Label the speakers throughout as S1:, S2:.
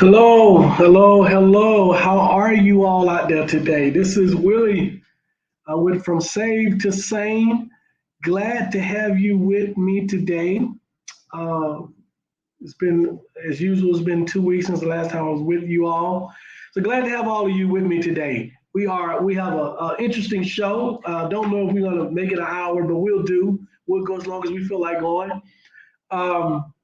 S1: Hello, hello, hello. How are you all out there today? This is Willie. I went from Save to Sane. Glad to have you with me today. Uh, it's been, as usual, it's been 2 weeks since the last time I was with you all. So glad to have all of you with me today. We have a interesting show. Don't know if we're gonna make it an hour, but we'll do. We'll go as long as we feel like going. Um,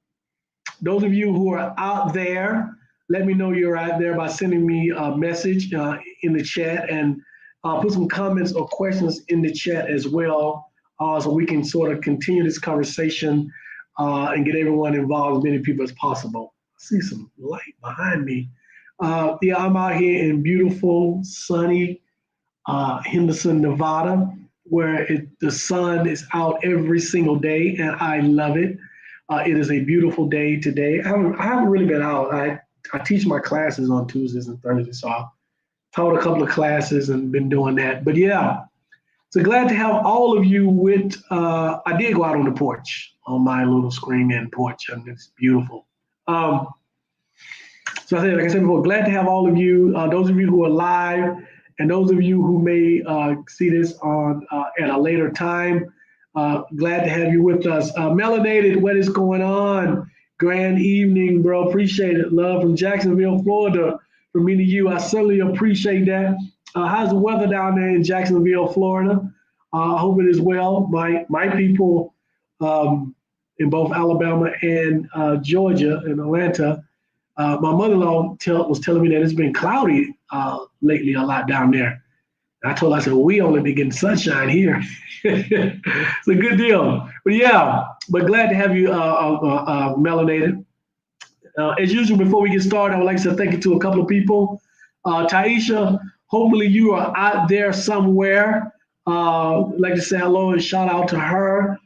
S1: those of you who are out there, let me know you're out there by sending me a message in the chat and put some comments or questions in the chat as well, so we can sort of continue this conversation and get everyone involved, as many people as possible. I see some light behind me. Yeah, I'm out here in beautiful, sunny Henderson, Nevada, where the sun is out every single day, and I love it. It is a beautiful day today. I haven't really been out. I teach my classes on Tuesdays and Thursdays, so I taught a couple of classes and been doing that. But yeah, so glad to have all of you with. I did go out on the porch, on my little screen-in porch, and it's beautiful. Um, so like I said before, glad to have all of you. Those of you who are live, and those of you who may see this on at a later time. Glad to have you with us. Melanated, what is going on? Grand evening, bro. Appreciate it. Love from Jacksonville, Florida. From me to you, I certainly appreciate that. How's the weather down there in Jacksonville, Florida? I hope it is well. My people in both Alabama and Georgia and Atlanta. My mother-in-law was telling me that it's been cloudy lately a lot down there. I told her, I said, well, we only be getting sunshine here. It's a good deal. But yeah, but glad to have you melanated. As usual, before we get started, I would like to say thank you to a couple of people. Taisha, hopefully you are out there somewhere. I'd like to say hello and shout out to her.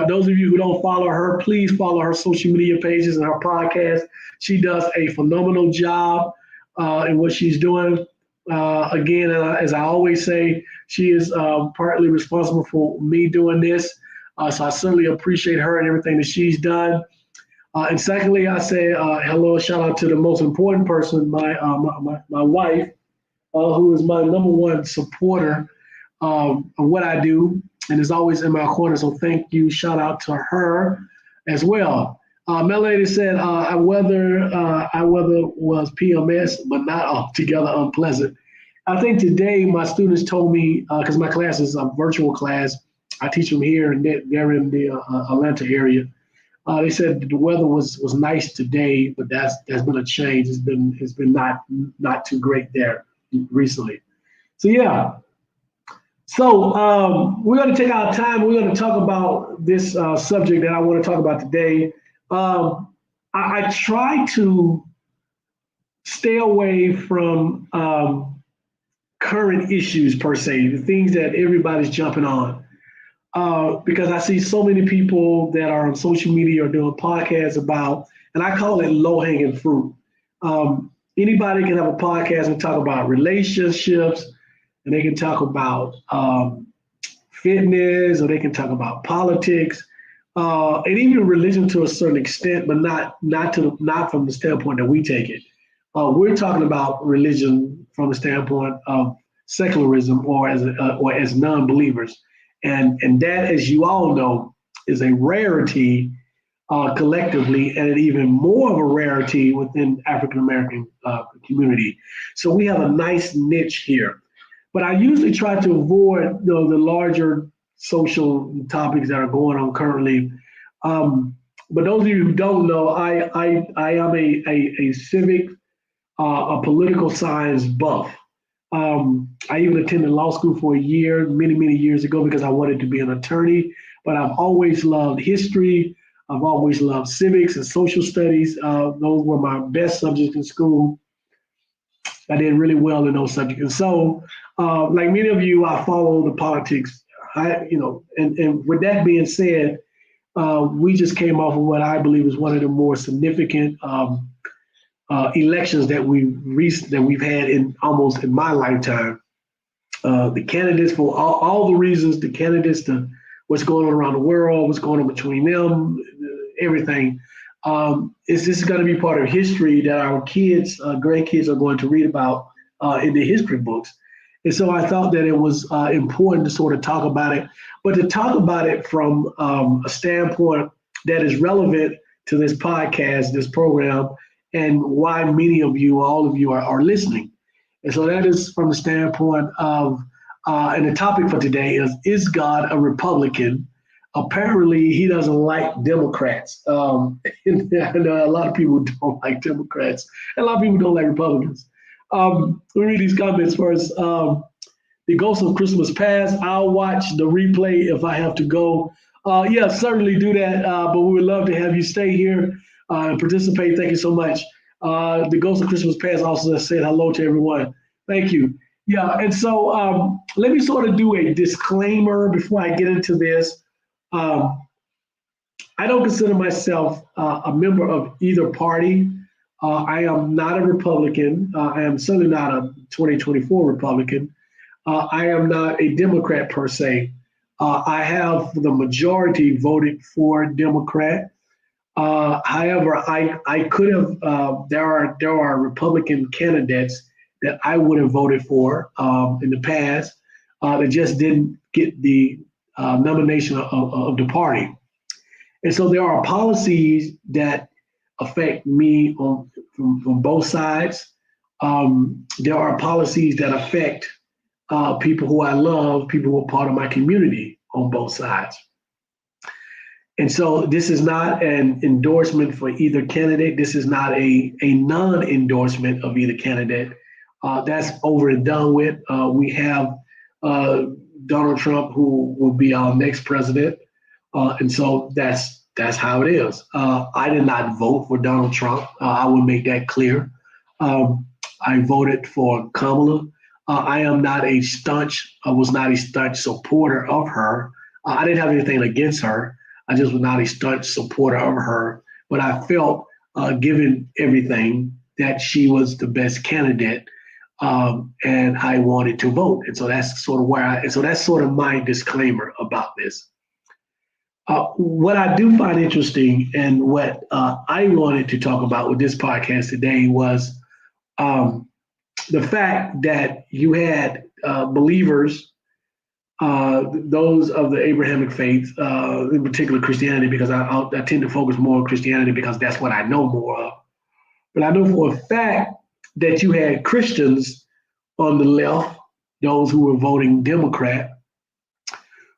S1: Those of you who don't follow her, please follow her social media pages and her podcast. She does a phenomenal job in what she's doing. Again, as I always say, she is partly responsible for me doing this. So I certainly appreciate her and everything that she's done. And secondly, I say hello, shout out to the most important person, my wife, who is my number one supporter of what I do and is always in my corner. So thank you. Shout out to her as well. Melody said, I weather was PMS, but not altogether unpleasant. I think today my students told me, because my class is a virtual class, I teach them here and they're in the Atlanta area. They said the weather was nice today, but that's been a change. It's been not too great there recently. So yeah. So we're going to take our time. We're going to talk about this subject that I want to talk about today. I try to stay away from current issues per se, the things that everybody's jumping on, because I see so many people that are on social media or doing podcasts about, and I call it low hanging fruit. Anybody can have a podcast and talk about relationships, and they can talk about fitness, or they can talk about politics, and even religion to a certain extent, but not from the standpoint that we take it. We're talking about religion from the standpoint of secularism or as non-believers, and that, as you all know, is a rarity collectively, and even more of a rarity within African American community. So we have a nice niche here. But I usually try to avoid the larger social topics that are going on currently. But those of you who don't know, I am a civic, a political science buff. I even attended law school for a year, many years ago, because I wanted to be an attorney. But I've always loved history. I've always loved civics and social studies. Those were my best subjects in school. I did really well in those subjects. And so, like many of you, I follow the politics. And with that being said, we just came off of what I believe is one of the more significant elections that we've had in almost in my lifetime. The candidates, for all the reasons, the candidates, what's going on around the world, what's going on between them, everything. This is going to be part of history that our kids, grandkids, are going to read about in the history books. And so I thought that it was important to sort of talk about it, but to talk about it from a standpoint that is relevant to this podcast, this program, and why many of you, all of you, are listening. And so that is from the standpoint of, and the topic for today is God a Republican? Apparently, he doesn't like Democrats. And a lot of people don't like Democrats. And a lot of people don't like Republicans. We read these comments first. The Ghost of Christmas Past. I'll watch the replay if I have to go. Yeah, certainly do that. But we would love to have you stay here and participate. Thank you so much. The Ghost of Christmas Past also said hello to everyone. Thank you. Yeah, and so let me sort of do a disclaimer before I get into this. I don't consider myself a member of either party. I am not a Republican. I am certainly not a 2024 Republican. I am not a Democrat per se. I have the majority voted for Democrat. However, I could have. There are Republican candidates that I would have voted for in the past that just didn't get the nomination of the party. And so there are policies that affect me from both sides. There are policies that affect people who I love, people who are part of my community on both sides. And so this is not an endorsement for either candidate. This is not a non-endorsement of either candidate. That's over and done with. We have Donald Trump, who will be our next president. And so that's how it is. I did not vote for Donald Trump. I will make that clear. I voted for Kamala. I was not a staunch supporter of her. I didn't have anything against her. I just was not a staunch supporter of her. But I felt, given everything, that she was the best candidate, and I wanted to vote. And so that's sort of that's sort of my disclaimer about this. What I do find interesting and what I wanted to talk about with this podcast today was the fact that you had believers, those of the Abrahamic faith, in particular Christianity, because I tend to focus more on Christianity because that's what I know more of. But I know for a fact that you had Christians on the left, those who were voting Democrat,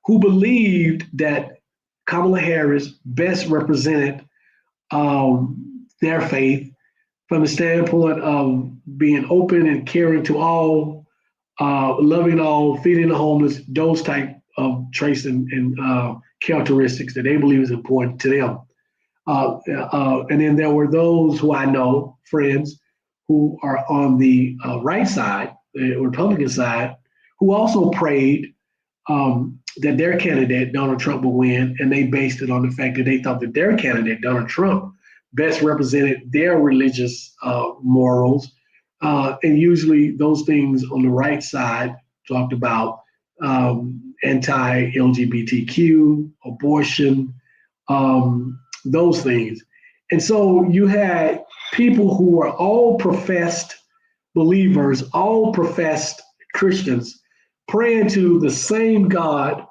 S1: who believed that Kamala Harris best represented their faith from the standpoint of being open and caring to all, loving all, feeding the homeless, those type of traits and characteristics that they believe is important to them. And then there were those who I know, friends, who are on the right side, the Republican side, who also prayed that their candidate, Donald Trump, would win, and they based it on the fact that they thought that their candidate, Donald Trump, best represented their religious morals. And usually those things on the right side talked about anti-LGBTQ, abortion, those things. And so you had people who were all professed believers, all professed Christians, praying to the same God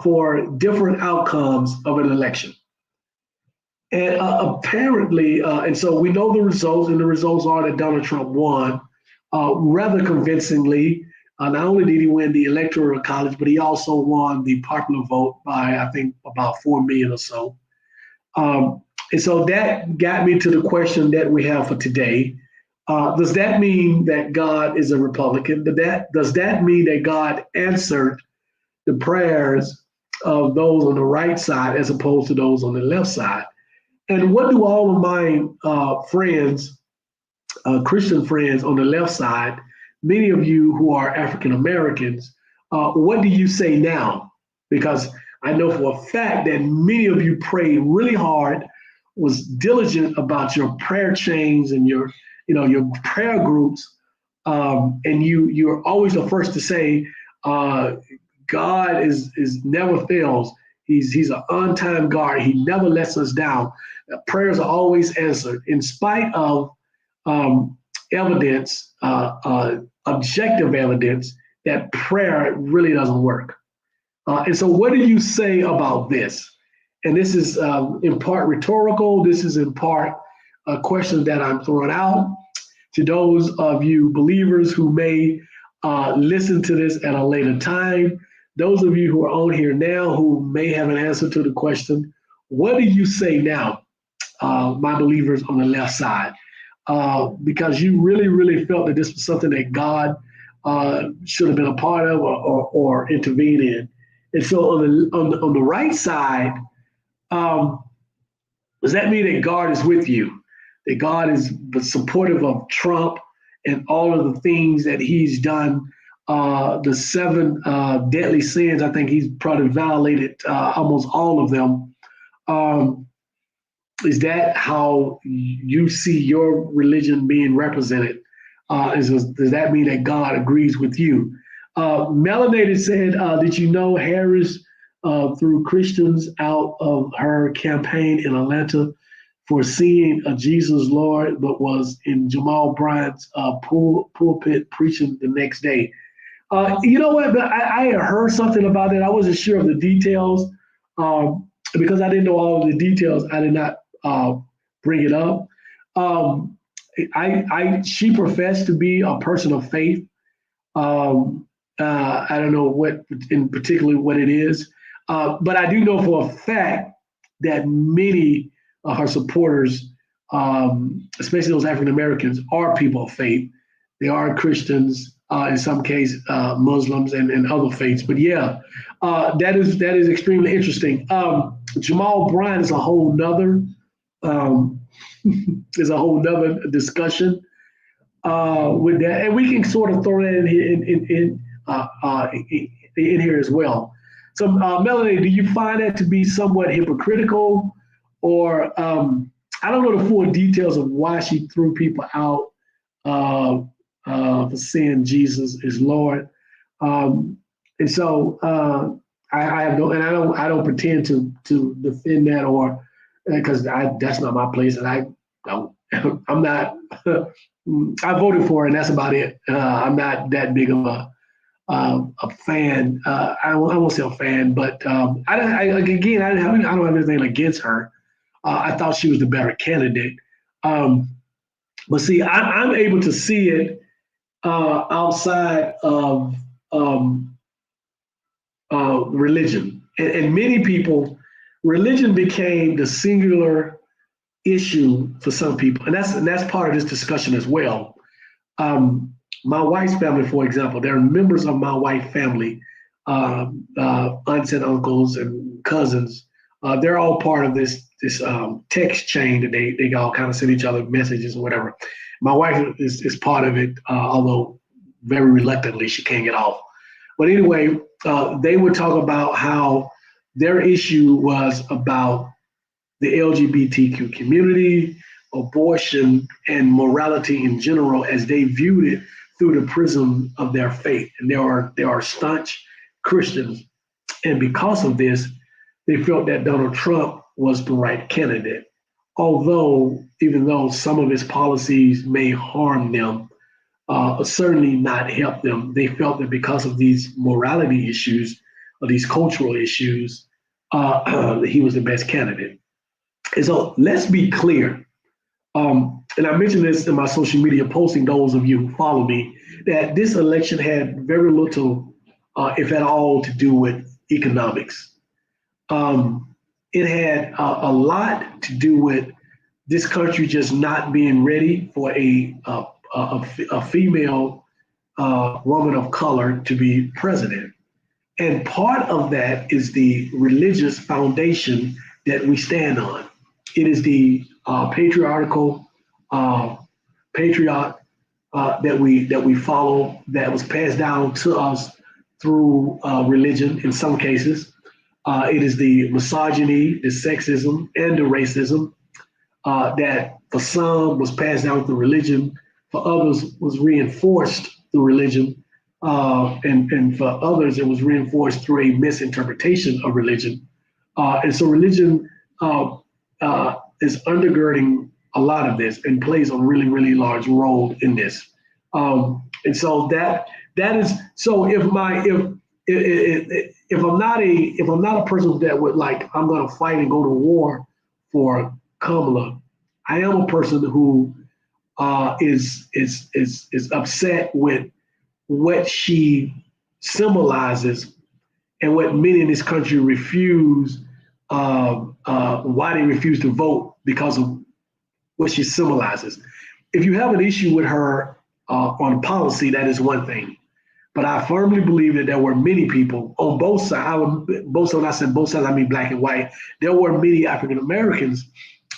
S1: for different outcomes of an election. And apparently, and so we know the results, and the results are that Donald Trump won rather convincingly. Not only did he win the Electoral College, but he also won the popular vote by, I think, about 4 million or so. And so that got me to the question that we have for today. Does that mean that God is a Republican? Does that mean that God answered the prayers of those on the right side as opposed to those on the left side? And what do all of my friends, Christian friends on the left side, many of you who are African Americans, what do you say now? Because I know for a fact that many of you prayed really hard, was diligent about your prayer chains and your prayer groups, and you're always the first to say, God is never fails. He's an on-time God. He never lets us down. Prayers are always answered in spite of evidence, objective evidence that prayer really doesn't work. And so, what do you say about this? And this is in part rhetorical. This is in part a question that I'm throwing out to those of you believers who may listen to this at a later time. Those of you who are on here now who may have an answer to the question, what do you say now, my believers on the left side? Because you really, really felt that this was something that God should have been a part of or intervene in. And so on the right side, does that mean that God is with you? That God is supportive of Trump and all of the things that he's done? The 7 deadly sins, I think he's probably violated almost all of them. Is that how you see your religion being represented? Does that mean that God agrees with you? Melanated said, did you know Harris threw Christians out of her campaign in Atlanta for seeing a Jesus Lord, but was in Jamal Bryant's pulpit preaching the next day? You know what? I had heard something about it. I wasn't sure of the details. Because I didn't know all of the details, I did not bring it up. She professed to be a person of faith. I don't know what in particular what it is, but I do know for a fact that many of her supporters, especially those African Americans, are people of faith. They are Christians, in some cases, Muslims and other faiths. But yeah, that is extremely interesting. Jamal Bryant is a whole nother discussion with that, and we can sort of throw that in here as well. So, Melanie, do you find that to be somewhat hypocritical, or I don't know the full details of why she threw people out for saying Jesus is Lord, and so I have no, and I don't pretend to defend that or because that's not my place, and I'm not. I voted for it, and that's about it. I'm not that big of a fan. I won't say a fan, but I don't have anything against her. I thought she was the better candidate. But see, I'm able to see it outside of religion, and many people, religion became the singular issue for some people, and that's part of this discussion as well. My wife's family, for example, there are members of my wife's family, aunts and uncles and cousins. They're all part of this text chain that they all kind of send each other messages or whatever. My wife is part of it, although very reluctantly she can't get off. But anyway, they would talk about how their issue was about the LGBTQ community, abortion, and morality in general as they viewed it through the prism of their faith. And they are staunch Christians. And because of this, they felt that Donald Trump was the right candidate. Even though some of his policies may harm them, certainly not help them, they felt that because of these morality issues or these cultural issues, he was the best candidate. And so let's be clear. And I mentioned this in my social media posting, those of you who follow me, that this election had very little, if at all, to do with economics. It had a lot to do with this country just not being ready for a female woman of color to be president. And part of that is the religious foundation that we stand on. It is the patriarchal patriarch that we follow, that was passed down to us through religion in some cases. It is the misogyny, the sexism, and the racism that for some was passed down through religion, for others was reinforced through religion, and for others it was reinforced through a misinterpretation of religion. And so religion is undergirding a lot of this and plays a really, really large role in this. And so that is so if I'm not a person that would like I'm going to fight and go to war for Kamala, I am a person who is upset with what she symbolizes and what many in this country refuse, why they refuse to vote because of what she symbolizes. If you have an issue with her on policy, that is one thing. But I firmly believe that there were many people on both sides. Both sides, when I said both sides, I mean black and white. There were many African Americans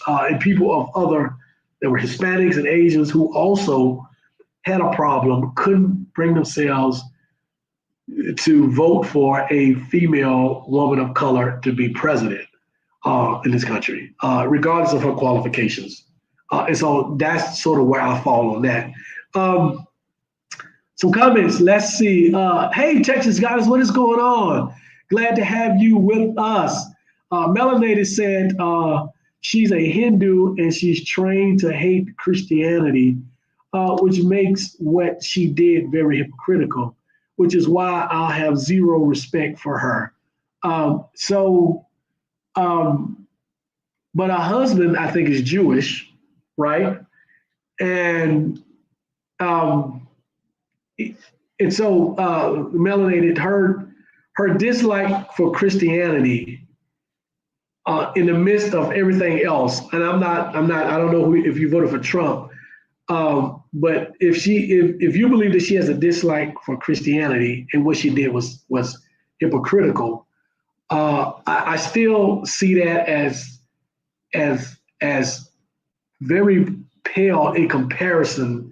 S1: and people of other, there were Hispanics and Asians who also had a problem, couldn't bring themselves to vote for a female woman of color to be president in this country, regardless of her qualifications. And so that's sort of where I fall on that. Some comments, let's see. Hey, Texas guys, what is going on? Glad to have you with us. Melanated said she's a Hindu and she's trained to hate Christianity, which makes what she did very hypocritical, which is why I'll have zero respect for her. But her husband, I think, is Jewish, right? And so melanated her dislike for Christianity in the midst of everything else. And I don't know if you voted for Trump, but if you believe that she has a dislike for Christianity and what she did was hypocritical, I still see that as very pale in comparison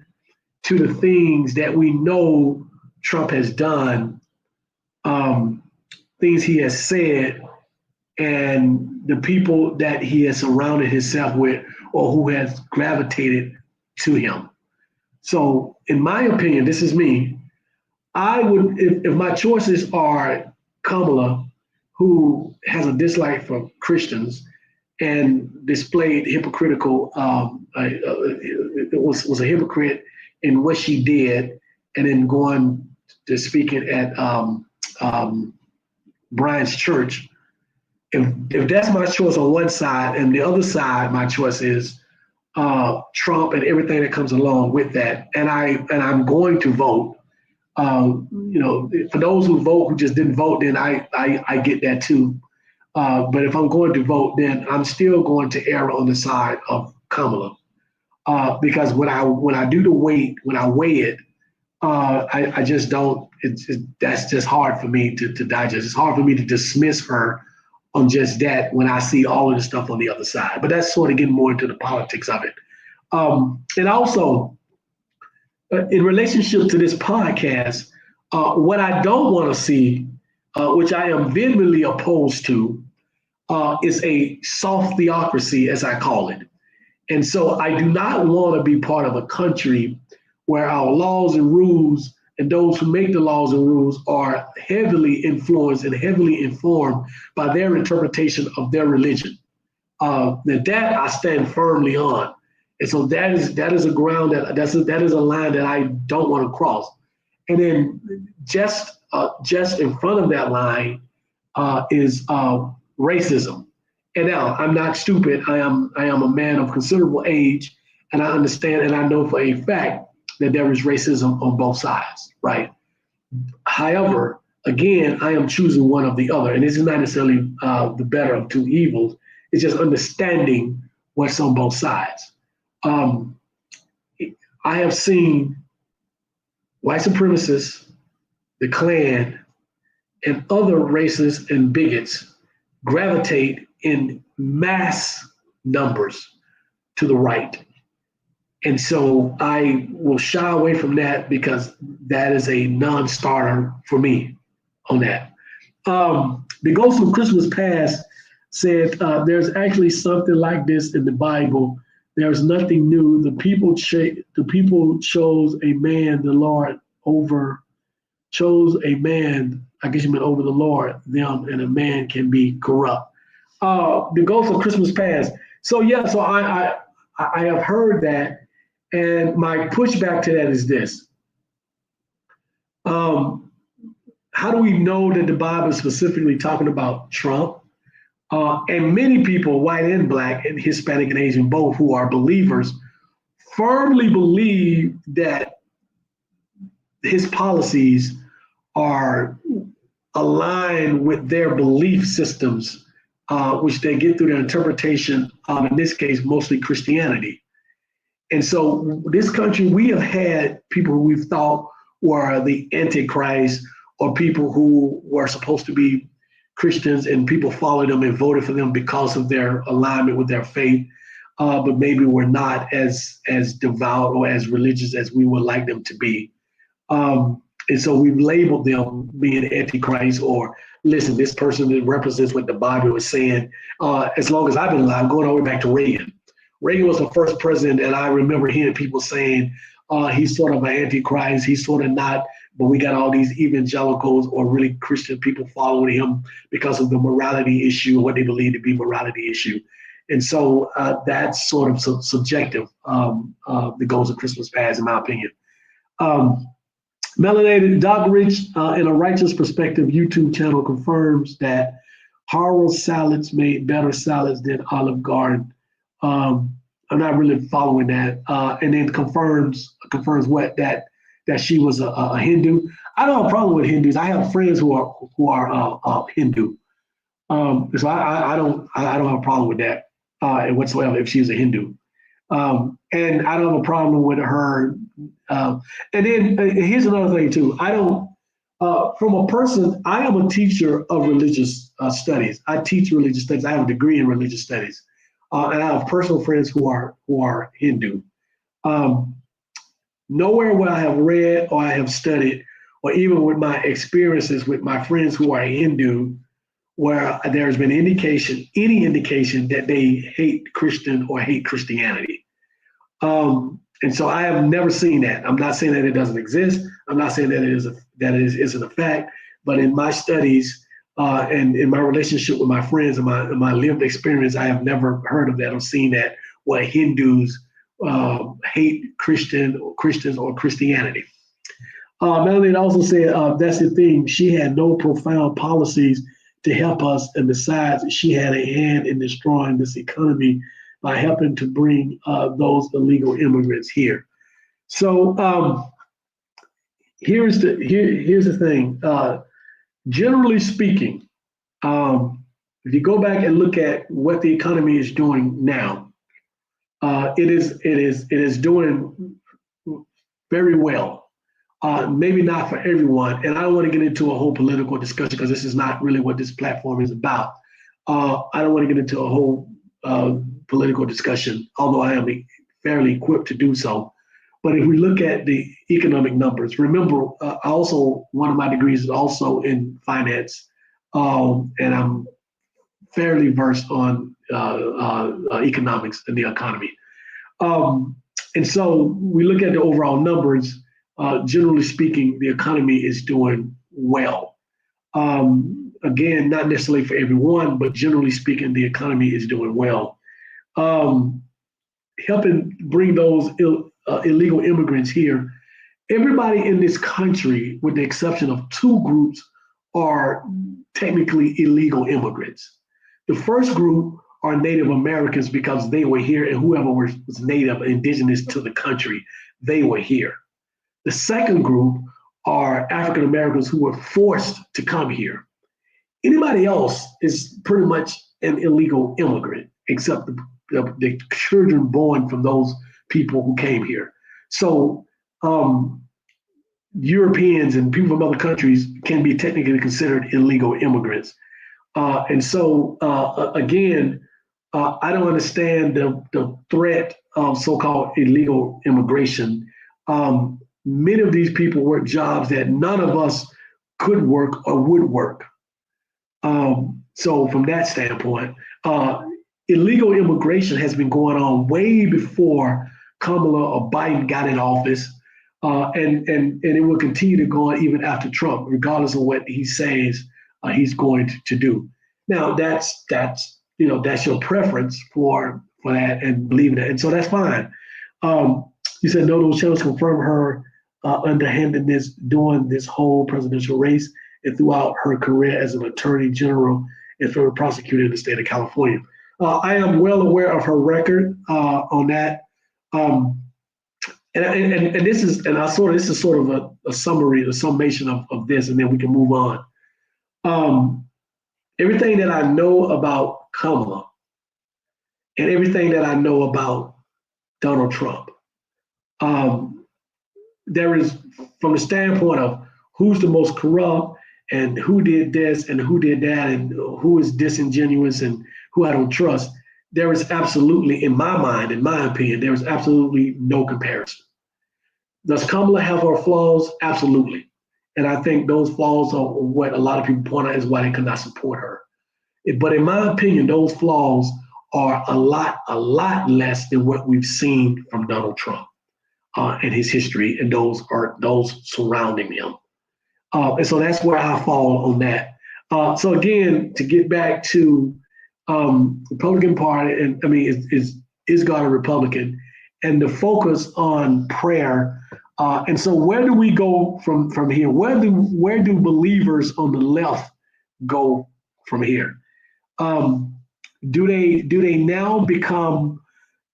S1: to the things that we know Trump has done, things he has said, and the people that he has surrounded himself with or who has gravitated to him. So in my opinion, this is me, I would, if my choices are Kamala, who has a dislike for Christians and displayed hypocritical, was a hypocrite in what she did, and then going to speaking at Brian's church. If that's my choice on one side, and the other side, my choice is Trump and everything that comes along with that, and I'm going to vote. For those who vote who just didn't vote, then I get that too. But if I'm going to vote, then I'm still going to err on the side of Kamala. Because when I weigh it, I just don't. That's just hard for me to digest. It's hard for me to dismiss her on just that when I see all of the stuff on the other side. But that's sort of getting more into the politics of it. And also, in relationship to this podcast, what I don't want to see, which I am vehemently opposed to, is a soft theocracy, as I call it. And so I do not want to be part of a country where our laws and rules and those who make the laws and rules are heavily influenced and heavily informed by their interpretation of their religion. That I stand firmly on. And so that is a ground that is a line that I don't want to cross. And then just in front of that line is racism. And now I'm not stupid. I am a man of considerable age, and I understand and I know for a fact that there is racism on both sides, right? However, again, I am choosing one of the other, and this is not necessarily the better of two evils. It's just understanding what's on both sides. I have seen white supremacists, the Klan, and other racists and bigots gravitate in mass numbers to the right. And so I will shy away from that because that is a non-starter for me on that. The Ghost of Christmas Past said, there's actually something like this in the Bible. There's nothing new. The people chose a man, the Lord chose a man, I guess you meant over the Lord, them, and a man can be corrupt. The Ghost of Christmas Past. So yeah, so I have heard that, and my pushback to that is this: um, how do we know that the Bible is specifically talking about Trump? And many people, white and black, and Hispanic and Asian both, who are believers, firmly believe that his policies are aligned with their belief systems, which they get through their interpretation of, in this case, mostly Christianity. And so, this country, we have had people who we've thought were the Antichrist, or people who were supposed to be Christians, and people followed them and voted for them because of their alignment with their faith, but maybe were not as devout or as religious as we would like them to be. And so we've labeled them being Antichrist, or listen, this person that represents what the Bible is saying. As long as I've been alive, going all the way back to Reagan. Reagan was the first president, and I remember hearing people saying he's sort of an Antichrist, he's sort of not, but we got all these evangelicals or really Christian people following him because of the morality issue, or what they believe to be morality issue. And so that's sort of subjective, the Ghost of Christmas Past, in my opinion. Melanated Doc Rich, in a Righteous Perspective YouTube channel, confirms that Haro salads made better salads than Olive Garden. I'm not really following that. And then confirms what, that she was a Hindu. I don't have a problem with Hindus. I have friends who are Hindu. So I don't have a problem with that whatsoever if she's a Hindu. And I don't have a problem with her. And then here's another thing too. I don't, from a person, I am a teacher of religious studies. I teach religious studies. I have a degree in religious studies. And I have personal friends who are Hindu. Nowhere where I have read or I have studied, or even with my experiences with my friends who are Hindu, where there's been any indication that they hate Christian or hate Christianity. And so I have never seen that. I'm not saying that it doesn't exist. I'm not saying that it isn't a fact. But in my studies and in my relationship with my friends and my lived experience, I have never heard of that or seen that where Hindus hate Christians or Christianity. Melanie also said that's the thing. She had no profound policies to help us, and besides, she had a hand in destroying this economy by helping to bring those illegal immigrants here. So here's the thing. Generally speaking, if you go back and look at what the economy is doing now, it is doing very well. Maybe not for everyone, and I don't want to get into a whole political discussion because this is not really what this platform is about. I don't want to get into a whole political discussion, although I am fairly equipped to do so. But if we look at the economic numbers, remember, also one of my degrees is also in finance, and I'm fairly versed on economics and the economy. And so we look at the overall numbers. Generally speaking, the economy is doing well. Again, not necessarily for everyone, but generally speaking, the economy is doing well. Helping bring those illegal immigrants here. Everybody in this country, with the exception of two groups, are technically illegal immigrants. The first group are Native Americans because they were here, and whoever was Native, indigenous to the country, they were here. The second group are African Americans who were forced to come here. Anybody else is pretty much an illegal immigrant, except the children born from those people who came here. So Europeans and people from other countries can be technically considered illegal immigrants. And so, again, I don't understand the threat of so-called illegal immigration. Many of these people work jobs that none of us could work or would work. So from that standpoint, illegal immigration has been going on way before Kamala or Biden got in office, and it will continue to go on even after Trump, regardless of what he says he's going to do. Now, that's that's your preference for that and believing it, and so that's fine. You said no, those channels confirm her underhandedness during this whole presidential race and throughout her career as an attorney general and federal prosecutor in the state of California. I am well aware of her record on that. Um, and this is sort of a summary, a summation of this, and then we can move on. Everything that I know about Kamala and everything that I know about Donald Trump, there is, from the standpoint of who's the most corrupt and who did this and who did that and who is disingenuous and who I don't trust, there is absolutely, in my mind, in my opinion, there is absolutely no comparison. Does Kamala have her flaws? Absolutely. And I think those flaws are what a lot of people point out is why they could not support her. But in my opinion, those flaws are a lot less than what we've seen from Donald Trump and his history, and those surrounding him. And so that's where I fall on that. So again, to get back to Republican Party, and I mean, is God a Republican? And the focus on prayer. And so where do we go from here? Where do believers on the left go from here? Do they now become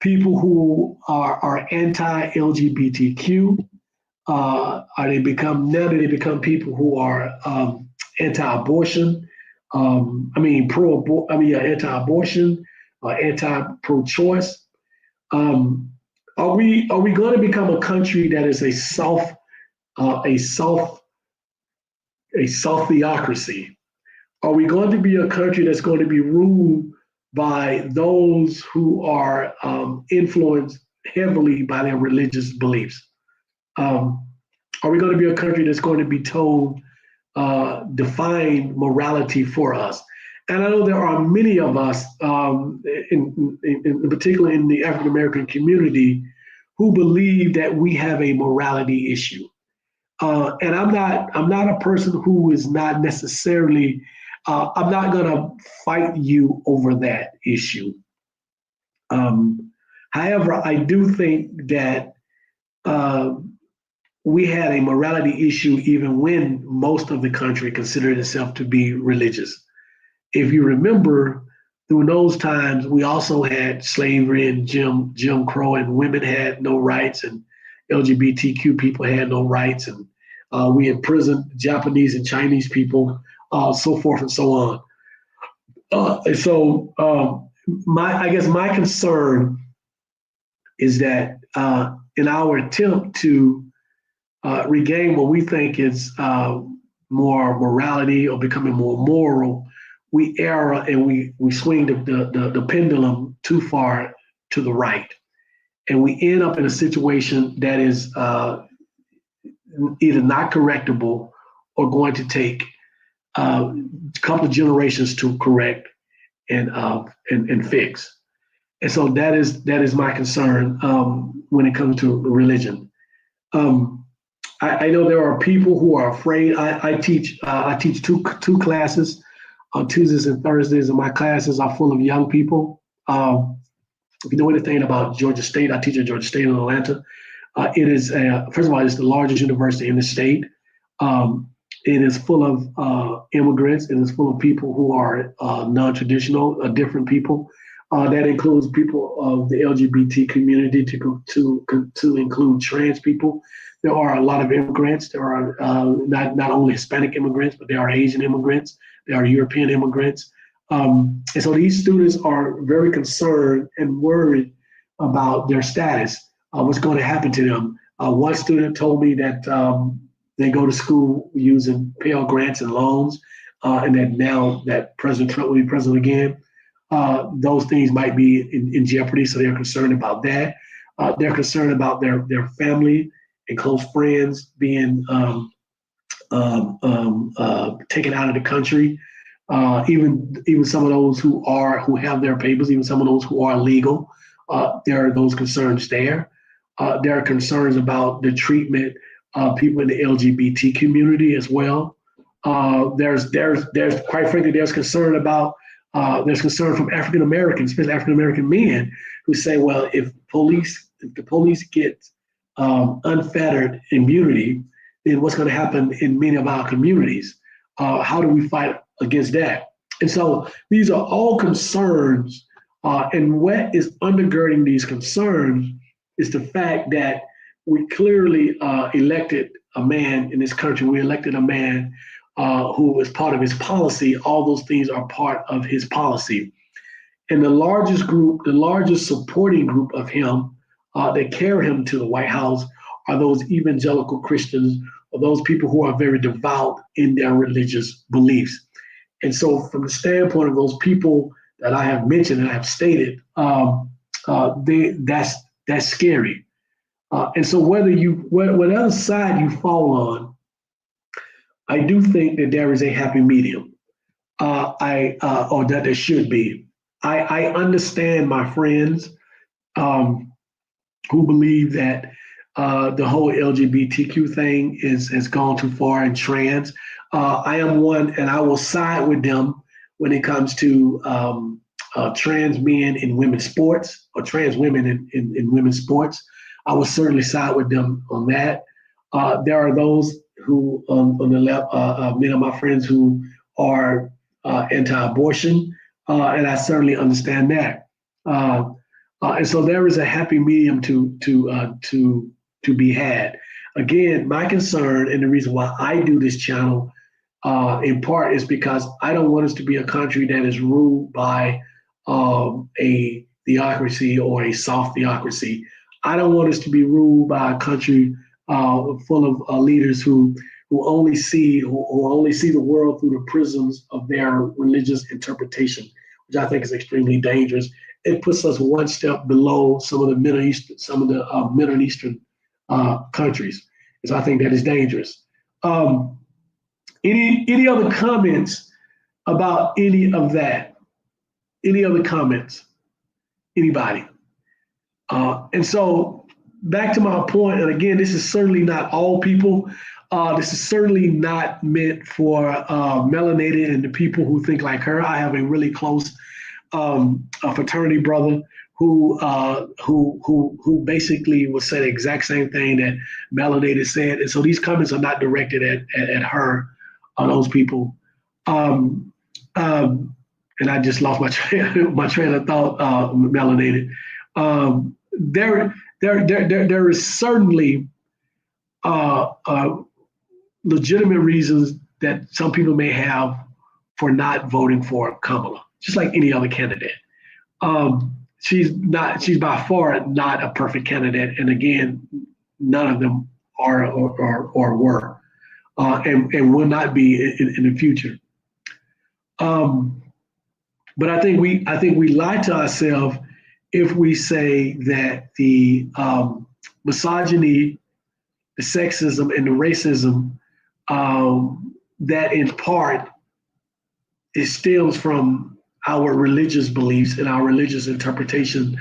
S1: people who are anti-LGBTQ? Do they become people who are anti-abortion? Anti-abortion, anti-pro-choice. Are we going to become a country that is a self-theocracy? Are we going to be a country that's going to be ruled by those who are influenced heavily by their religious beliefs? Are we going to be a country that's going to be told, define morality for us? And I know there are many of us, in particular in the African American community, who believe that we have a morality issue. And I'm not a person who is not necessarily. I'm not going to fight you over that issue. However, I do think that we had a morality issue even when most of the country considered itself to be religious. If you remember, through those times, we also had slavery and Jim Crow, and women had no rights, and LGBTQ people had no rights, and we imprisoned Japanese and Chinese people, so forth and so on. My concern is that in our attempt to regain what we think is more morality or becoming more moral, we err and we swing the pendulum too far to the right. And we end up in a situation that is either not correctable or going to take a couple of generations to correct and fix. And so that is my concern when it comes to religion. I know there are people who are afraid. I teach two classes on Tuesdays and Thursdays, and my classes are full of young people. If you know anything about Georgia State, I teach at Georgia State in Atlanta. It is, first of all, it's the largest university in the state. It is full of immigrants. It is full of people who are non-traditional, different people. That includes people of the LGBT community to include trans people. There are a lot of immigrants. There are not only Hispanic immigrants, but there are Asian immigrants. There are European immigrants. And so these students are very concerned and worried about their status, what's going to happen to them. One student told me that they go to school using Pell Grants and loans, and that now that President Trump will be president again, those things might be in jeopardy. So they're concerned about that. They're concerned about their family and close friends being taken out of the country. Even some of those who have their papers, even some of those who are legal, there are those concerns there. There are concerns about the treatment of people in the LGBT community as well. There's quite frankly, there's concern about There's concern from African Americans, especially African American men, who say, well, if the police get unfettered immunity, then what's going to happen in many of our communities? How do we fight against that? And so these are all concerns, and what is undergirding these concerns is the fact that we clearly elected a man in this country. We elected a man who was part of his policy. All those things are part of his policy. And the largest group, the largest supporting group of him that carry him to the White House are those evangelical Christians, or those people who are very devout in their religious beliefs. And so from the standpoint of those people that I have mentioned and I have stated, that's scary. And so whatever side you fall on, I do think that there is a happy medium. Or that there should be. I understand my friends who believe that the whole LGBTQ thing has gone too far in trans. I am one, and I will side with them when it comes to trans men in women's sports, or trans women in women's sports. I will certainly side with them on that. There are those who, on the left, many of my friends who are anti-abortion, and I certainly understand that. And so there is a happy medium to be had. Again, my concern and the reason why I do this channel, in part, is because I don't want us to be a country that is ruled by a theocracy or a soft theocracy. I don't want us to be ruled by a country full of leaders who only see the world through the prisms of their religious interpretation, which I think is extremely dangerous. It puts us one step below some of the Middle Eastern countries. So I think that is dangerous. Any other comments about any of that? Any other comments? Anybody? And so back to my point, and again, this is certainly not all people. This is certainly not meant for melanated and the people who think like her. I have a really close fraternity brother who basically would say the exact same thing that melanated said. And so these comments are not directed at her or those people. And I just lost my train of thought, melanated. There is certainly legitimate reasons that some people may have for not voting for Kamala, just like any other candidate. She's by far not a perfect candidate, and again, none of them are or were, and will not be in the future. But I think we lie to ourselves if we say that the misogyny, the sexism, and the racism that in part it stems from our religious beliefs and our religious interpretation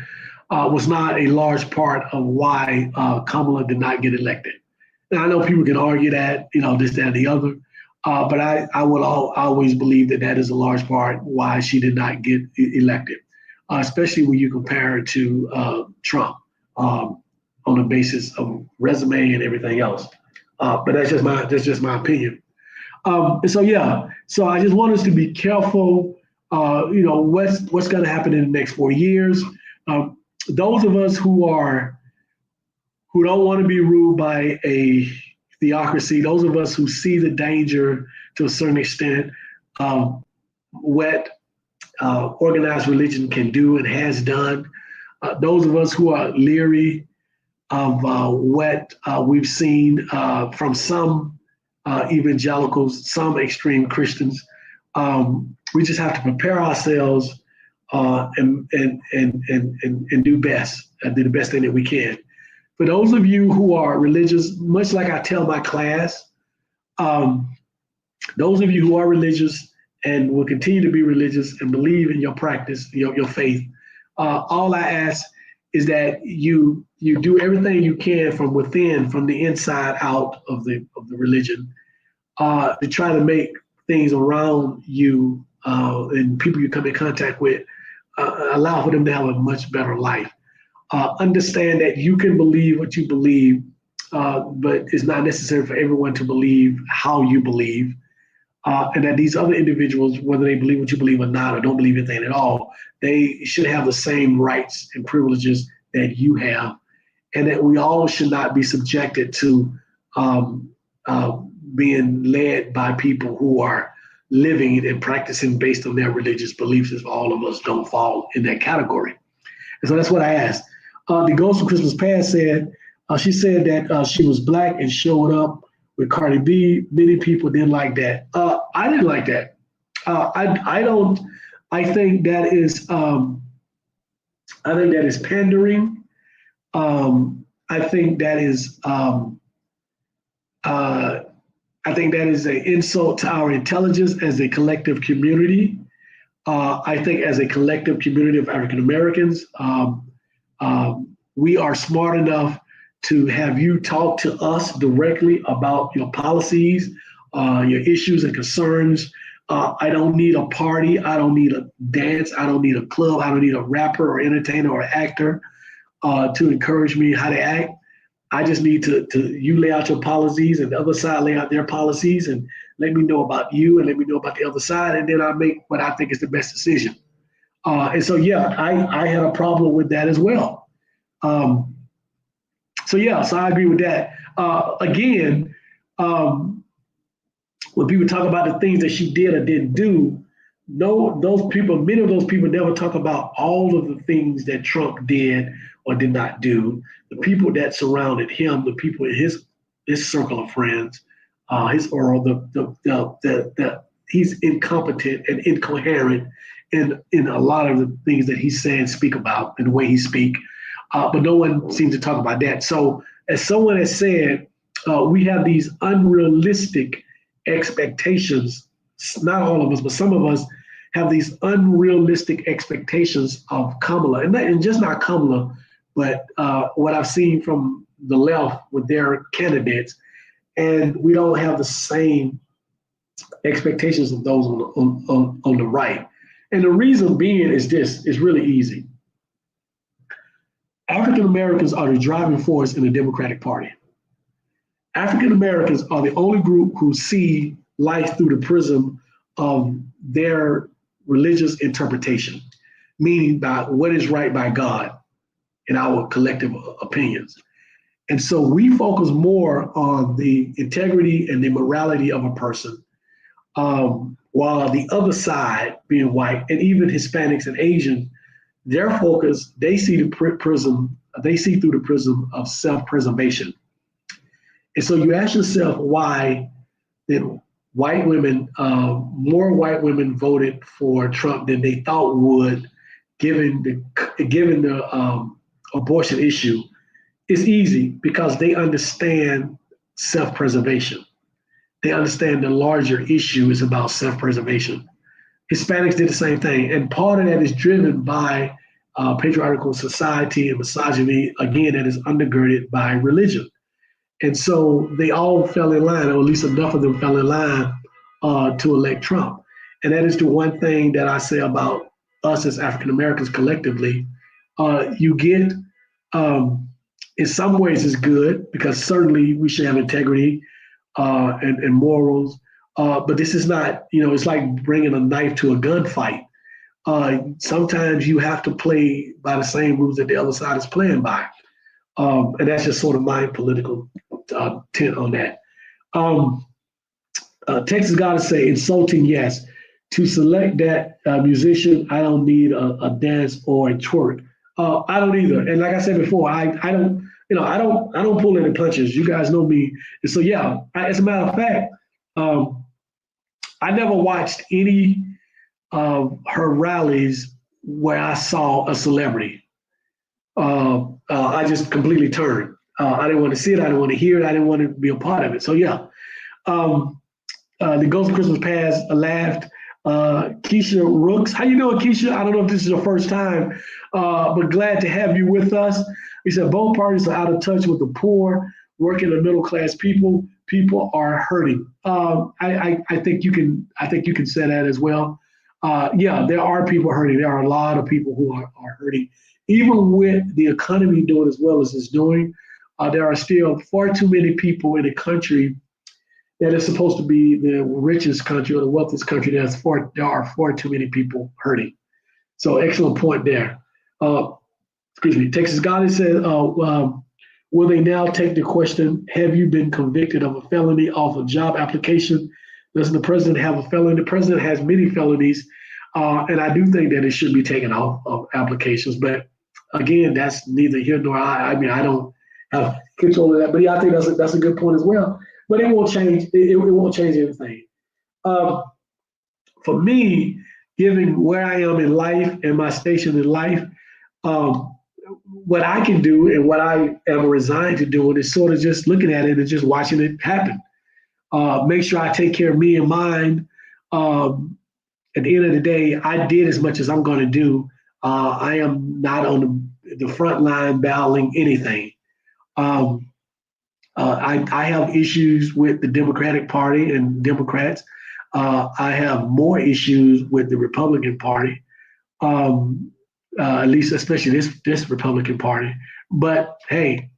S1: was not a large part of why Kamala did not get elected. Now, I know people can argue that, this, that, and the other, but I will always believe that is a large part why she did not get elected, especially when you compare it to Trump on the basis of resume and everything else. But that's just my opinion. And so so I just want us to be careful. What's going to happen in the next 4 years. Those of us who don't want to be ruled by a theocracy, those of us who see the danger to a certain extent, what organized religion can do and has done. Those of us who are leery of what we've seen from some evangelicals, some extreme Christians. We just have to prepare ourselves and do best, do the best thing that we can. For those of you who are religious, much like I tell my class, those of you who are religious and will continue to be religious and believe in your practice, your faith, all I ask is that you do everything you can from within, from the inside out of the religion, to try to make things around you and people you come in contact with, allow for them to have a much better life. Understand that you can believe what you believe, but it's not necessary for everyone to believe how you believe. And that these other individuals, whether they believe what you believe or not, or don't believe anything at all, they should have the same rights and privileges that you have, and that we all should not be subjected to um, being led by people who are living and practicing based on their religious beliefs, if all of us don't fall in that category. And so that's what I asked. The Ghost of Christmas Past said, she said that she was black and showed up with Cardi B. Many people didn't like that. I didn't like that. I don't. I think that is. I think that is pandering. I think that is. I think that is an insult to our intelligence as a collective community. I think as a collective community of African Americans, we are smart enough to have you talk to us directly about your policies, your issues and concerns. I don't need a party. I don't need a dance. I don't need a club. I don't need a rapper or entertainer or actor to encourage me how to act. I just need to you lay out your policies and the other side lay out their policies and let me know about you and let me know about the other side. And then I make what I think is the best decision. And so, yeah, I had a problem with that as well. So I agree with that. Again, when people talk about the things that she did or didn't do, no, many of those people never talk about all of the things that Trump did or did not do. The people that surrounded him, the people in his circle of friends, his oral, he's incompetent and incoherent in a lot of the things that he's saying, speak about, and the way he speak. But no one seems to talk about that. So, as someone has said, we have these unrealistic expectations. Not all of us, but some of us have these unrealistic expectations of Kamala, and just not Kamala, but what I've seen from the left with their candidates, and we don't have the same expectations of those on the right. And the reason being is this: it's really easy. African Americans are the driving force in the Democratic Party. African Americans are the only group who see life through the prism of their religious interpretation, meaning by what is right by God in our collective opinions. And so we focus more on the integrity and the morality of a person, while the other side, being white and even Hispanics and Asians, their focus, they see through the prism of self-preservation. And so you ask yourself why then white women, more white women voted for Trump than they thought would, given the abortion issue. It's easy because they understand self-preservation. They understand the larger issue is about self-preservation. Hispanics did the same thing. And part of that is driven by patriarchal society and misogyny, again, that is undergirded by religion. And so they all fell in line, or at least enough of them fell in line to elect Trump. And that is the one thing that I say about us as African Americans collectively. You get, in some ways it's good, because certainly we should have integrity and morals. But this is not, it's like bringing a knife to a gunfight. Sometimes you have to play by the same rules that the other side is playing by. And that's just sort of my political tint on that. Texas gotta say, insulting, yes. To select that musician, I don't need a dance or a twerk. I don't either. And like I said before, I don't pull any punches. You guys know me. And so as a matter of fact, I never watched any of her rallies where I saw a celebrity. I just completely turned. I didn't want to see it. I didn't want to hear it. I didn't want to be a part of it. So the Ghost of Christmas Past laughed. Keisha Rooks, how you doing, Keisha? I don't know if this is your first time, but glad to have you with us. He said both parties are out of touch with the poor, working and middle class people. People are hurting. I think you can say that as well. Yeah, there are people hurting. There are a lot of people who are hurting. Even with the economy doing as well as it's doing, there are still far too many people in a country that is supposed to be the richest country or the wealthiest country. There are far too many people hurting. So excellent point there. Uh, excuse me. Texas Gotti said, will they now take the question, have you been convicted of a felony off a job application? Doesn't the president have a felony? The president has many felonies, and I do think that it should be taken off of applications. But again, that's neither here nor I. I mean, I don't have control of that. But yeah, I think that's a good point as well. But it won't change. It won't change anything. Um, for me, given where I am in life and my station in life, um, what I can do and what I am resigned to doing is sort of just looking at it and just watching it happen. Make sure I take care of me and mine. Um, at the end of the day, I did as much as I'm going to do. I am not on the front line battling anything. Um, I have issues with the Democratic Party and Democrats. I have more issues with the Republican Party, um, at least especially this Republican Party. But hey,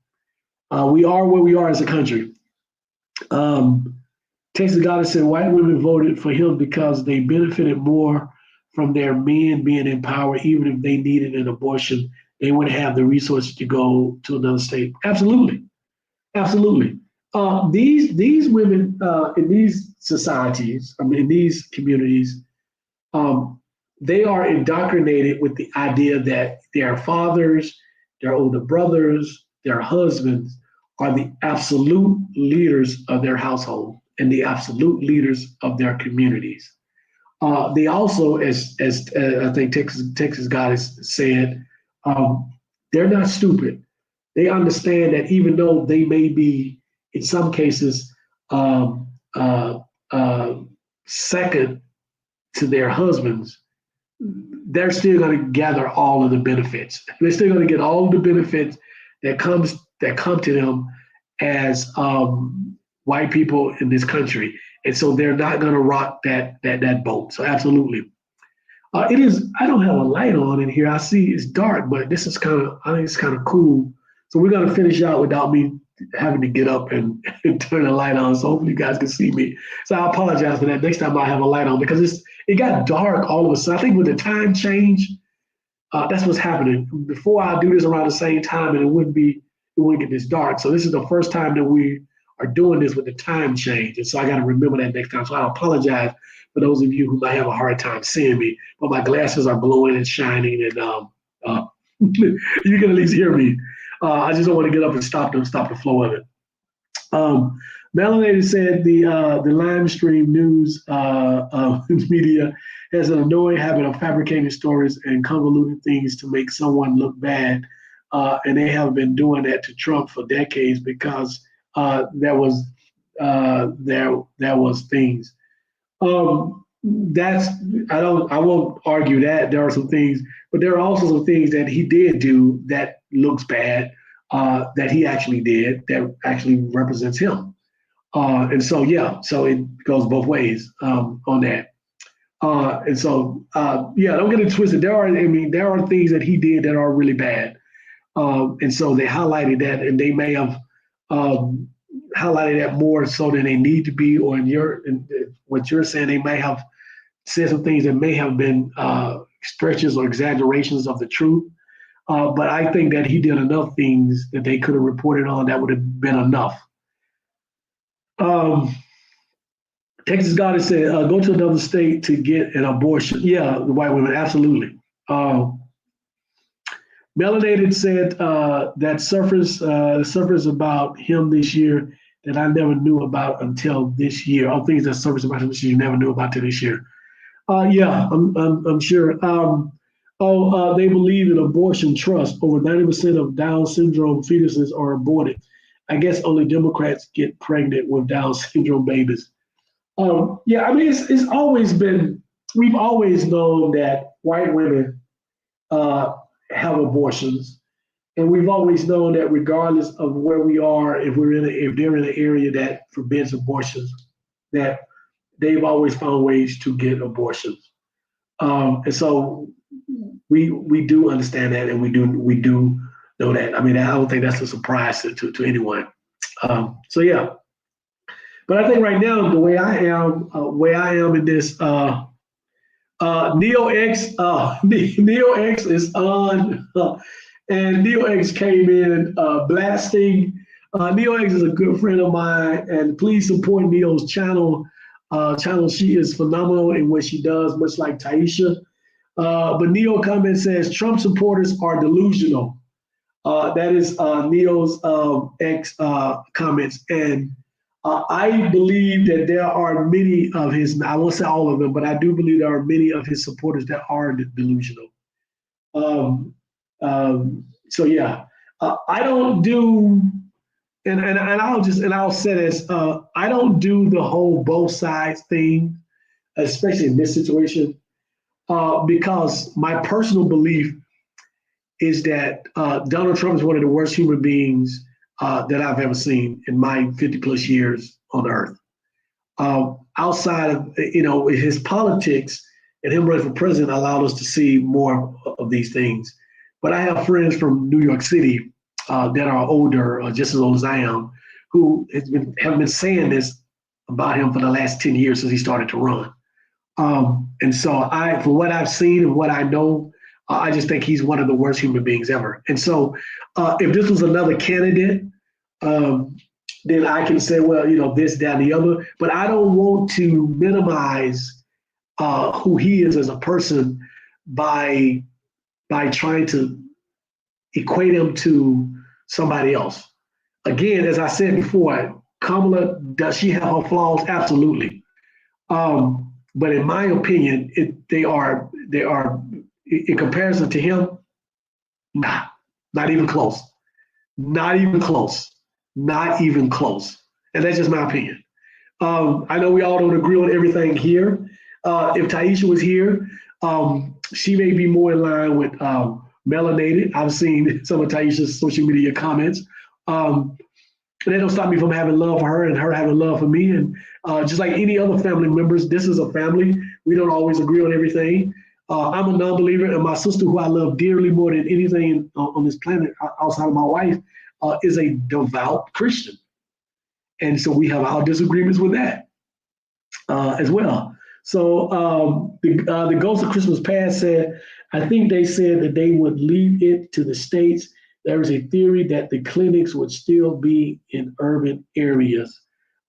S1: we are where we are as a country. Um, Texas Goddard said white women voted for him because they benefited more from their men being in power, even if they needed an abortion, they would have the resources to go to another state. Absolutely, absolutely. These women in these societies, I mean, in these communities, um, they are indoctrinated with the idea that their fathers, their older brothers, their husbands are the absolute leaders of their household and the absolute leaders of their communities. They also, as I think Texas God has said, um, they're not stupid. They understand that even though they may be, in some cases, um, uh, uh, second to their husbands, they're still going to gather all of the benefits. They're still going to get all the benefits that come to them as white people in this country, and so they're not going to rock that boat. So absolutely, it is. I don't have a light on in here. I see it's dark, but this is kind of. I think it's kind of cool. So we're going to finish out without me having to get up and, and turn the light on. So hopefully you guys can see me. So I apologize for that. Next time I have a light on because it got dark all of a sudden. I think with the time change, that's what's happening. Before I do this around the same time, and it wouldn't get this dark. So this is the first time that we are doing this with the time change, and so I got to remember that next time. So I apologize for those of you who might have a hard time seeing me, but my glasses are glowing and shining, and you can at least hear me. I just don't want to get up and stop the flow of it. Melanie said the limestream news media has an annoying habit of fabricating stories and convoluting things to make someone look bad, and they have been doing that to Trump for decades because there was things. That's I won't argue that there are some things, but there are also some things that he did do that looks bad, that he actually did that actually represents him. And so, yeah, so it goes both ways on that. And so, yeah, don't get it twisted. There are things that he did that are really bad. And so they highlighted that, and they may have highlighted that more so than they need to be, or in what you're saying, they may have said some things that may have been stretches or exaggerations of the truth. But I think that he did enough things that they could have reported on that would have been enough. Texas Goddard said, go to another state to get an abortion. Yeah, the white women, absolutely. Melanated said that surfers about him this year that I never knew about until this year. All things that surfaced about him this year you never knew about till this year. Yeah, I'm sure. They believe in abortion trust. Over 90% of Down syndrome fetuses are aborted. I guess only Democrats get pregnant with Down syndrome babies. Yeah, I mean, it's always been, we've always known that white women have abortions. And we've always known that regardless of where we are, if they're in an area that forbids abortions, that they've always found ways to get abortions. And so we do understand that, and we do know that. I mean, I don't think that's a surprise to anyone. So yeah, but I think right now the way I am in this, Neo X, Neo X is on, and Neo X came in blasting. Neo X is a good friend of mine, and please support Neo's channel. She is phenomenal in what she does, much like Taisha. But Neo comment says Trump supporters are delusional. That is Neo's ex comments, and I believe that there are many of his. I won't say all of them, but I do believe there are many of his supporters that are delusional. Um, so yeah, I don't do, and I'll say this: I don't do the whole both sides thing, especially in this situation, because my personal belief is that Donald Trump is one of the worst human beings that I've ever seen in my 50 plus years on earth. Outside of his politics and him running for president allowed us to see more of these things. But I have friends from New York City that are older, just as old as I am, who have been saying this about him for the last 10 years since he started to run. And so from what I've seen and what I know, I just think he's one of the worst human beings ever. And so if this was another candidate, then I can say, well, this, that, and the other. But I don't want to minimize who he is as a person by trying to equate him to somebody else. Again, as I said before, Kamala, does she have her flaws? Absolutely. But in my opinion, they are in comparison to him, not even close. Not even close. Not even close. And that's just my opinion. I know we all don't agree on everything here. If Taisha was here, she may be more in line with melanated. I've seen some of Taisha's social media comments. That don't stop me from having love for her and her having love for me. And just like any other family members, this is a family. We don't always agree on everything. I'm a non-believer, and my sister, who I love dearly more than anything on this planet outside of my wife, is a devout Christian. And so we have our disagreements with that as well. So the Ghost of Christmas Past said, I think they said that they would leave it to the states. There is a theory that the clinics would still be in urban areas.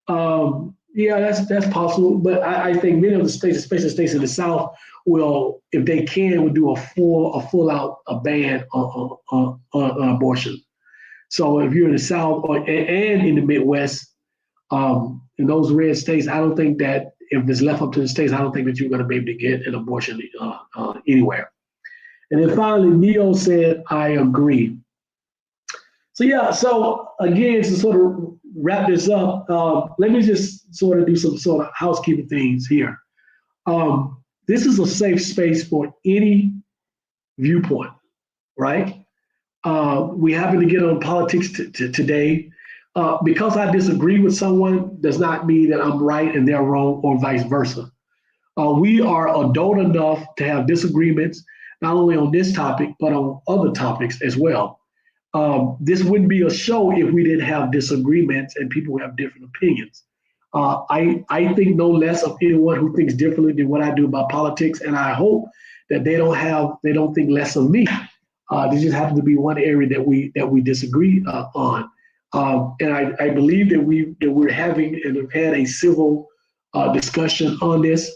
S1: Yeah, that's possible. But I think many of the states, especially states in the South, will, if they can, would do a full out ban on abortion. So if you're in the South and in the Midwest, in those red states, I don't think that if it's left up to the states, I don't think that you're going to be able to get an abortion anywhere. And then finally, Neo said, I agree. So yeah, so again, to sort of wrap this up, let me just sort of do some sort of housekeeping things here. This is a safe space for any viewpoint, right? We happen to get on politics today. Because I disagree with someone does not mean that I'm right and they're wrong, or vice versa. We are adult enough to have disagreements, not only on this topic, but on other topics as well. This wouldn't be a show if we didn't have disagreements and people have different opinions. I think no less of anyone who thinks differently than what I do about politics, and I hope that they don't think less of me. This just happens to be one area that we disagree on. And I believe that we're having and have had a civil discussion on this,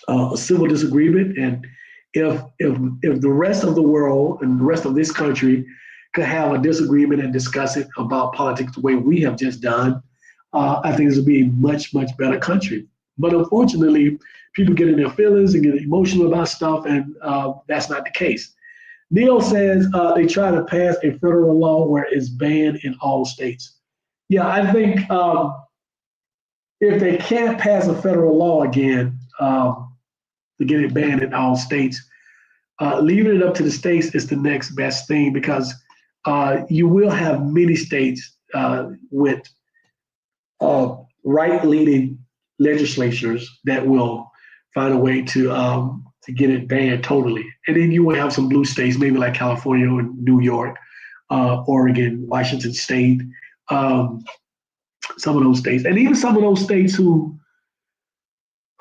S1: a civil disagreement. And if the rest of the world and the rest of this country could have a disagreement and discuss it about politics the way we have just done, I think this would be a much, much better country. But unfortunately, people get in their feelings and get emotional about stuff, and that's not the case. Neil says they try to pass a federal law where it's banned in all states. Yeah, I think if they can't pass a federal law again to get it banned in all states, leaving it up to the states is the next best thing, because you will have many states with right-leaning legislatures that will find a way to to get it banned totally. And then you will have some blue states, maybe like California or New York, Oregon, Washington State, um, some of those states, and even some of those states who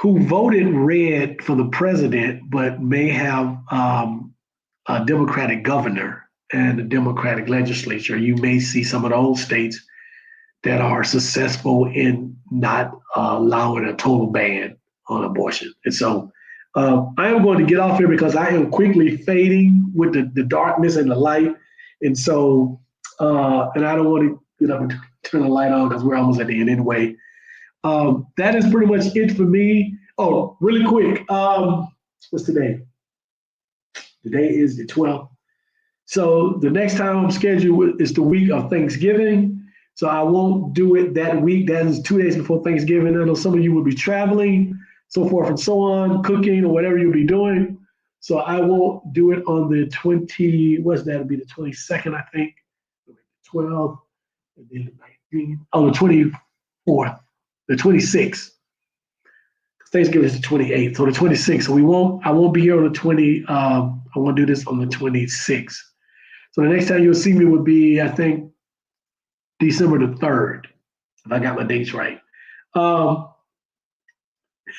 S1: voted red for the president, but may have a Democratic governor and a Democratic legislature. You may see some of those states that are successful in not allowing a total ban on abortion. And so I am going to get off here because I am quickly fading with the darkness and the light. And so, and I don't want to get up and turn the light on because we're almost at the end anyway. That is pretty much it for me. Oh, really quick. What's today? Today is the 12th. So the next time I'm scheduled is the week of Thanksgiving. So I won't do it that week. That is 2 days before Thanksgiving. I know some of you will be traveling, so forth and so on, cooking or whatever you'll be doing. So I won't do it on the it'll be the 22nd, I think. 12th, and then the 19th. Oh, the 24th, the 26th. Thanksgiving is the 28th, so the 26th. So I won't be here on the 20. I want to do this on the 26th. So the next time you'll see me would be, I think, December the 3rd, if I got my dates right.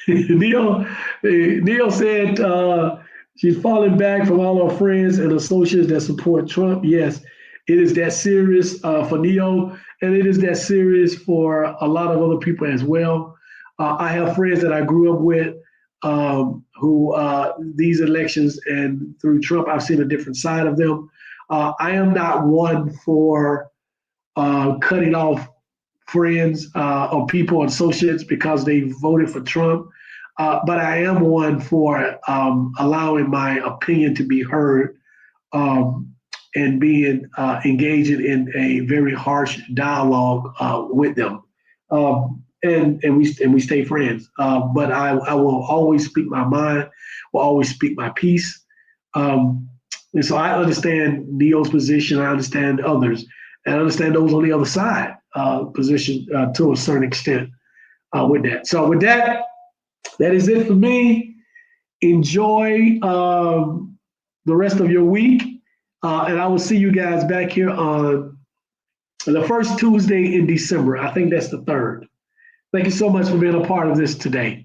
S1: Neil said she's falling back from all her friends and associates that support Trump. Yes, it is that serious for Neil, and it is that serious for a lot of other people as well. I have friends that I grew up with who these elections and through Trump, I've seen a different side of them. I am not one for cutting off friends or people, associates, because they voted for Trump. But I am one for allowing my opinion to be heard and being engaging in a very harsh dialogue with them. And we stay friends. But I will always speak my mind, will always speak my piece. And so I understand Neil's position. I understand others. And I understand those on the other side position to a certain extent with that. So with that, that is it for me. Enjoy the rest of your week. And I will see you guys back here on the first Tuesday in December. I think that's the 3rd. Thank you so much for being a part of this today.